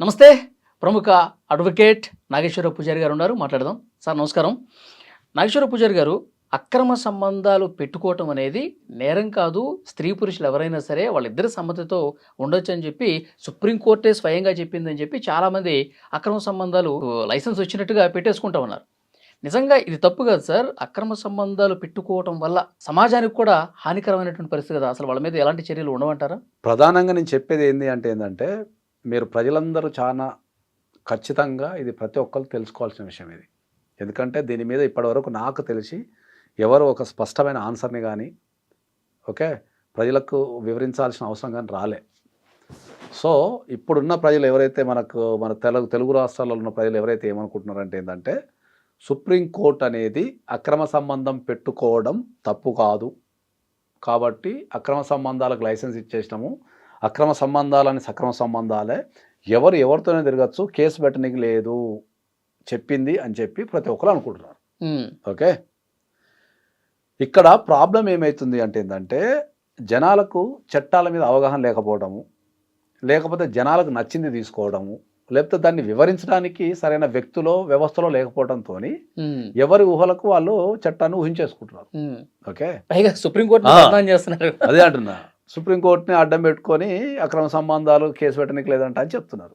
నమస్తే. ప్రముఖ అడ్వకేట్ నాగేశ్వరరావు పూజారి గారు ఉన్నారు. మాట్లాడదాం. సార్ నమస్కారం. నాగేశ్వరరావు పూజారి గారు, అక్రమ సంబంధాలు పెట్టుకోవటం అనేది నేరం కాదు. స్త్రీ పురుషులు ఎవరైనా సరే వాళ్ళిద్దరి సమ్మతితో ఉండొచ్చు అని చెప్పి సుప్రీంకోర్టే స్వయంగా చెప్పిందని చెప్పి చాలామంది అక్రమ సంబంధాలు లైసెన్స్ వచ్చినట్టుగా పెట్టేసుకుంటా ఉన్నారు. నిజంగా ఇది తప్పు కాదు సార్. అక్రమ సంబంధాలు పెట్టుకోవటం వల్ల సమాజానికి కూడా హానికరమైనటువంటి పరిస్థితి కదా. అసలు వాళ్ళ మీద ఎలాంటి చర్యలు ఉండవంటారా? ప్రధానంగా నేను చెప్పేది ఏంటంటే మీరు ప్రజలందరూ చాలా ఖచ్చితంగా ఇది ప్రతి ఒక్కరు తెలుసుకోవాల్సిన విషయం ఇది. ఎందుకంటే దీని మీద ఇప్పటివరకు నాకు తెలిసి ఎవరు ఒక స్పష్టమైన ఆన్సర్ని కానీ ప్రజలకు వివరించాల్సిన అవసరం కానీ రాలే. సో ఇప్పుడున్న ప్రజలు ఎవరైతే మన తెలుగు రాష్ట్రాల్లో ఉన్న ప్రజలు ఎవరైతే ఏమనుకుంటున్నారంటే ఏంటంటే సుప్రీంకోర్టు అనేది అక్రమ సంబంధం పెట్టుకోవడం తప్పు కాదు కాబట్టి అక్రమ సంబంధాలకు లైసెన్స్ ఇచ్చేసినాము, అక్రమ సంబంధాలని సక్రమ సంబంధాలే, ఎవరితోనే తిరగచ్చు, కేసు పెట్టడానికి లేదు చెప్పింది అని చెప్పి ప్రతి ఒక్కరు అనుకుంటున్నారు. ఓకే, ఇక్కడ ప్రాబ్లం ఏమవుతుంది అంటే ఏంటంటే జనాలకు చట్టాల మీద అవగాహన లేకపోవడము, లేకపోతే జనాలకు నచ్చింది తీసుకోవడము, లేకపోతే దాన్ని వివరించడానికి సరైన వ్యవస్థలో లేకపోవడంతో ఎవరి ఊహలకు వాళ్ళు చట్టాన్ని ఊహించేసుకుంటున్నారు. ఓకే, పైగా సుప్రీంకోర్టు చేస్తున్నారు. అదే అంటున్నా, సుప్రీంకోర్టుని అడ్డం పెట్టుకొని అక్రమ సంబంధాలు కేసు పెట్టడానికి లేదంట అని చెప్తున్నారు.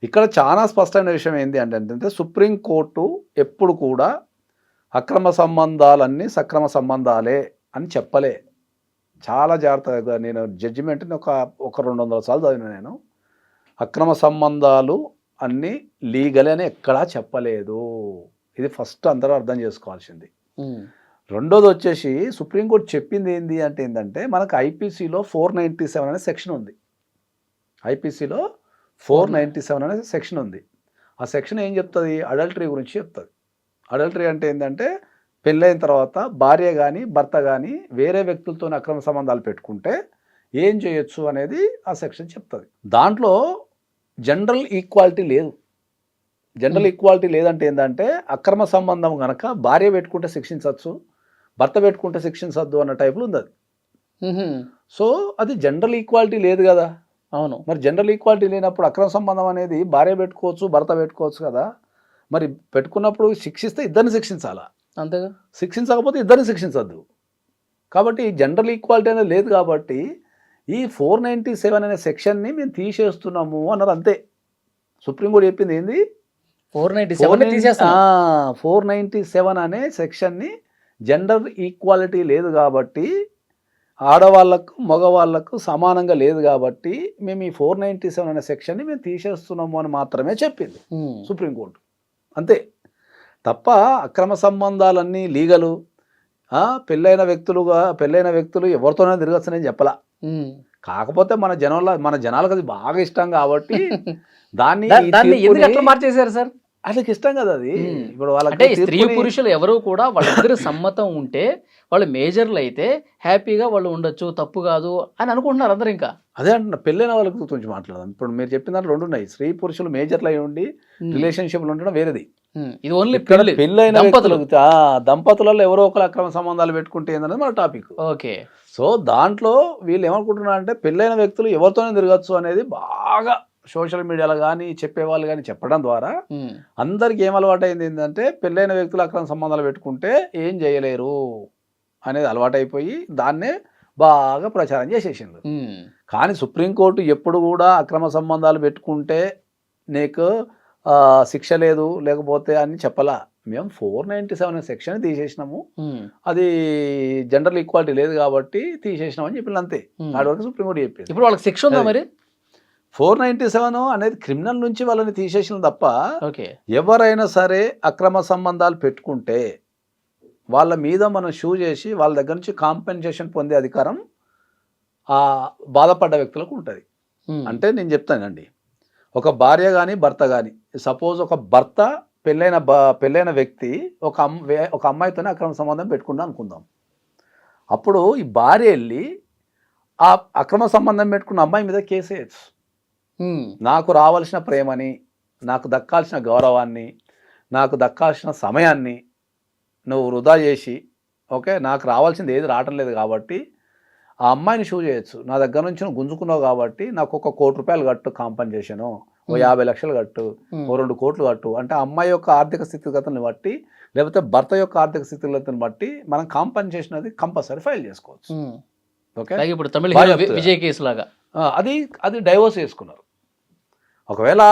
ఇక్కడ చాలా స్పష్టమైన విషయం ఏంటి అంటే సుప్రీంకోర్టు ఎప్పుడు కూడా అక్రమ సంబంధాలన్నీ సక్రమ సంబంధాలే అని చెప్పలే. చాలా జాగ్రత్తగా నేను జడ్జిమెంట్ని ఒక 200 సార్లు చదివిన నేను. అక్రమ సంబంధాలు అన్నీ లీగలే అని ఎక్కడా చెప్పలేదు. ఇది ఫస్ట్ అందరూ అర్థం చేసుకోవాల్సింది. రెండోది వచ్చేసి సుప్రీంకోర్టు చెప్పింది ఏంటంటే మనకు ఐపీసీలో 497 అనే సెక్షన్ ఉంది. ఐపీసీలో 497 అనే సెక్షన్ ఉంది. ఆ సెక్షన్ ఏం చెప్తుంది? అడల్టరీ గురించి చెప్తుంది. అడల్టరీ అంటే ఏంటంటే పెళ్ళైన తర్వాత భార్య కానీ భర్త కానీ వేరే వ్యక్తులతో అక్రమ సంబంధాలు పెట్టుకుంటే ఏం చేయొచ్చు అనేది ఆ సెక్షన్ చెప్తుంది. దాంట్లో జనరల్ ఈక్వాలిటీ లేదు. జనరల్ ఈక్వాలిటీ లేదంటే ఏంటంటే అక్రమ సంబంధం కనుక భార్య పెట్టుకుంటే శిక్షించవచ్చు, భర్త పెట్టుకుంటే శిక్షించద్దు అన్న టైపులో ఉంది అది. సో అది జనరల్ ఈక్వాలిటీ లేదు కదా. అవును, మరి జనరల్ ఈక్వాలిటీ లేనప్పుడు అక్రమ సంబంధం అనేది భార్య పెట్టుకోవచ్చు, భర్త పెట్టుకోవచ్చు కదా. మరి పెట్టుకున్నప్పుడు శిక్షిస్తే ఇద్దరిని శిక్షించాలా, అంతేగా. శిక్షించకపోతే ఇద్దరిని శిక్షించద్దు. కాబట్టి జనరల్ ఈక్వాలిటీ అనేది లేదు కాబట్టి ఈ 497 అనే సెక్షన్ని మేము తీసేస్తున్నాము అన్నారు. అంతే. సుప్రీంకోర్టు చెప్పింది ఏంది? 497 అనే సెక్షన్ని జెండర్ ఈక్వాలిటీ లేదు కాబట్టి, ఆడవాళ్లకు మగవాళ్లకు సమానంగా లేదు కాబట్టి మేము ఈ 497 అనే సెక్షన్ని మేము తీసేస్తున్నాము అని మాత్రమే చెప్పింది సుప్రీంకోర్టు. అంతే తప్ప అక్రమ సంబంధాలన్నీ లీగలు, పెళ్ళైన వ్యక్తులు ఎవరితోనే తిరగచ్చని చెప్పలా. కాకపోతే మన జనాలకు అది బాగా ఇష్టం కాబట్టి దాన్ని మార్చేశారు సార్. వాళ్ళకి ఇష్టం కదా అది. ఇప్పుడు వాళ్ళకి స్త్రీ పురుషులు ఎవరు కూడా వాళ్ళిద్దరు సమ్మతం ఉంటే వాళ్ళు మేజర్లు అయితే హ్యాపీగా వాళ్ళు ఉండొచ్చు, తప్పు కాదు అని అనుకుంటున్నారు అందరు. ఇంకా అదే అంటున్నా, పెళ్ళైన వాళ్ళ గురించి మాట్లాడదాం. ఇప్పుడు మీరు చెప్పిన దాంట్లో 2 ఉన్నాయి. స్త్రీ పురుషులు మేజర్లు అయి ఉండి రిలేషన్షిప్లు ఉండడం వేరేది. ఇది ఓన్లీ పెళ్ళైన దంపతులలో ఎవరో ఒకరు అక్రమ సంబంధాలు పెట్టుకుంటే ఏందనేది మన టాపిక్. ఓకే, సో దాంట్లో వీళ్ళు ఏమనుకుంటున్నారు అంటే పెళ్ళైన వ్యక్తులు ఎవరితోనే తిరగచ్చు అనేది బాగా సోషల్ మీడియాలో కానీ చెప్పేవాళ్ళు కానీ చెప్పడం ద్వారా అందరికి ఏం అలవాటు అయింది ఏంటంటే పెళ్ళైన వ్యక్తులు అక్రమ సంబంధాలు పెట్టుకుంటే ఏం చేయలేరు అనేది అలవాటైపోయి దాన్నే బాగా ప్రచారం చేసేసింది. కానీ సుప్రీంకోర్టు ఎప్పుడు కూడా అక్రమ సంబంధాలు పెట్టుకుంటే నీకు శిక్ష లేదు లేకపోతే అని చెప్పలా. మేము 497 సెక్షన్ తీసేసినాము, అది జెండర్ ఈక్వాలిటీ లేదు కాబట్టి తీసేసినాం అని చెప్పింది. అంతే. నాటి వరకు సుప్రీంకోర్టు చెప్పింది. ఇప్పుడు వాళ్ళకి శిక్ష ఉందా మరి? 497 అనేది క్రిమినల్ నుంచి వాళ్ళని తీసేసిన తప్ప ఎవరైనా సరే అక్రమ సంబంధాలు పెట్టుకుంటే వాళ్ళ మీద మనం షూ చేసి వాళ్ళ దగ్గర నుంచి కాంపెన్సేషన్ పొందే అధికారం ఆ బాధపడ్డ వ్యక్తులకు ఉంటుంది. అంటే నేను చెప్తానండి, ఒక భార్య కానీ భర్త కానీ, సపోజ్ ఒక భర్త పెళ్ళైన వ్యక్తి ఒక అమ్మాయితోనే అక్రమ సంబంధం పెట్టుకుందాం అనుకుందాం. అప్పుడు ఈ భార్య వెళ్ళి ఆ అక్రమ సంబంధం పెట్టుకున్న అమ్మాయి మీద కేసు వేయచ్చు. నాకు రావాల్సిన ప్రేమని, నాకు దక్కాల్సిన గౌరవాన్ని, నాకు దక్కాల్సిన సమయాన్ని నువ్వు వృధా చేసి నాకు రావాల్సింది ఏది రావటం లేదు కాబట్టి ఆ అమ్మాయిని షూ చేయొచ్చు. నా దగ్గర నుంచి నువ్వు గుంజుకున్నావు కాబట్టి నాకు 1 కోటి రూపాయలు కట్టు కాంపన్సేషను, ఓ 50 లక్షలు కట్టు, ఓ 2 కోట్లు కట్టు అంటే అమ్మాయి యొక్క ఆర్థిక స్థితిగతులను బట్టి లేకపోతే భర్త యొక్క ఆర్థిక స్థితిగతులను బట్టి మనం కాంపన్సేషన్ అది కంపల్సరీ ఫైల్ చేసుకోవచ్చు. ఓకే, అలాగే ఇప్పుడు తమిళ బాగా హీరో చెప్తున్నా. విజయ్ కేసు లాగా. అది డైవోర్స్ చేసుకున్నారు. ఒకవేళ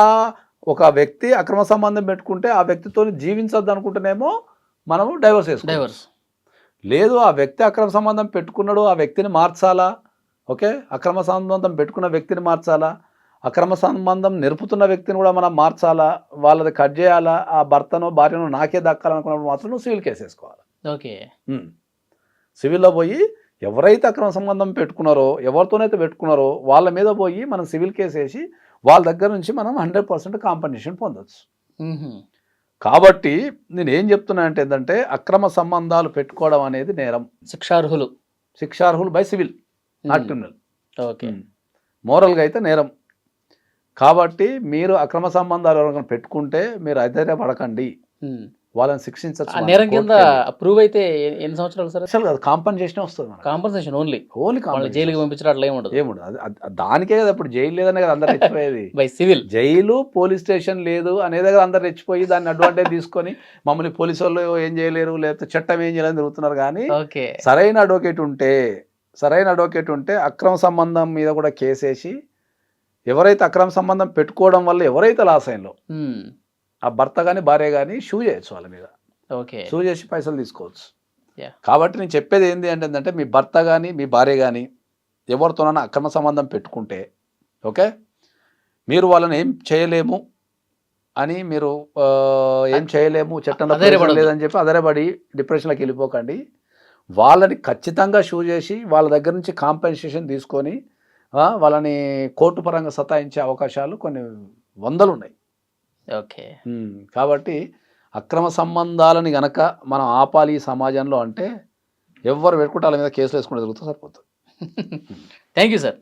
ఒక వ్యక్తి అక్రమ సంబంధం పెట్టుకుంటే ఆ వ్యక్తితో జీవించొద్దు అనుకుంటేనేమో మనము డైవోర్స్ చేసుకోవాలి. డైవర్స్. లేదు ఆ వ్యక్తి అక్రమ సంబంధం పెట్టుకున్నాడు, ఆ వ్యక్తిని మార్చాలా. ఓకే, అక్రమ సంబంధం పెట్టుకున్న వ్యక్తిని మార్చాలా, అక్రమ సంబంధం నిరుపుతున్న వ్యక్తిని కూడా మనం మార్చాలా, వాళ్ళది కట్ చేయాలా, ఆ భర్తను భార్యను నాకే దక్కాలనుకున్నప్పుడు మాత్రం నువ్వు సివిల్ కేసు వేసుకోవాలి. ఓకే. సివిల్లో పోయి ఎవరైతే అక్రమ సంబంధం పెట్టుకున్నారో, ఎవరితోనైతే పెట్టుకున్నారో వాళ్ళ మీద పోయి మనం సివిల్ కేసు వేసి వాళ్ళ దగ్గర నుంచి మనం 100% కాంపన్సేషన్ పొందొచ్చు. కాబట్టి నేను ఏం చెప్తున్నా అంటే ఏంటంటే అక్రమ సంబంధాలు పెట్టుకోవడం అనేది నేరం, శిక్షార్హులు by civil, not criminal. Okay, మోరల్గా అయితే నేరం. కాబట్టి మీరు అక్రమ సంబంధాలు ఎవరైనా పెట్టుకుంటే మీరు అధైర్యపడకండి, వాళ్ళని శిక్షించచ్చు. నేరం కింద ప్రూవ్ అయితే ఎన్ని సంవత్సరాలు సార్? అసలు కాదు, కాంపన్సేషన్ వస్తుంది మనకు. కాంపన్సేషన్ ఓన్లీ ఓన్లీ జైలుకి పంపించడం అట్లా ఏముండదు. దానికే కదా ఇప్పుడు జైలు లేదనే కదా అందరు రెచ్చిపోయేది. By civil jail police station లేదు అనేదే కదా అందరు రెచ్చిపోయి దాన్ని అడ్వాంటేజ్ తీసుకొని మమ్మల్ని పోలీసు వాళ్ళు ఏం చేయలేరు లేకపోతే చట్టం ఏం చేయలేని తిరుగుతున్నారు. కానీ ఓకే, సరైన అడ్వకేట్ ఉంటే అక్రమ సంబంధం మీద కూడా కేసేసి ఎవరైతే అక్రమ సంబంధం పెట్టుకోవడం వల్ల ఎవరైతే లాస్ అయినో ఆ భర్త కానీ భార్య కానీ షూ చేయొచ్చు వాళ్ళ మీద. ఓకే, షూ చేసి పైసలు తీసుకోవచ్చు. కాబట్టి నేను చెప్పేది ఏంటి అంటే మీ భర్త కానీ మీ భార్య కానీ ఎవరితోనైనా అక్రమ సంబంధం పెట్టుకుంటే ఓకే, మీరు వాళ్ళని ఏం చేయలేము అని మీరు ఏం చేయలేము చట్టంలో లేదని చెప్పి అదరబడి డిప్రెషన్లోకి వెళ్ళిపోకండి. వాళ్ళని ఖచ్చితంగా షూ చేసి వాళ్ళ దగ్గర నుంచి కాంపెన్సేషన్ తీసుకొని వాళ్ళని కోర్టు పరంగా సతాయించే అవకాశాలు కొన్ని వందలు ఉన్నాయి. ఓకే, కాబట్టి అక్రమ సంబంధాలని గనక మనం ఆపాలి ఈ సమాజంలో అంటే ఎవరు పెట్టుకుంటే వాళ్ళ మీద కేసులు వేసుకుంటే జరుగుతుంది, సరిపోతుంది. Thank you sir.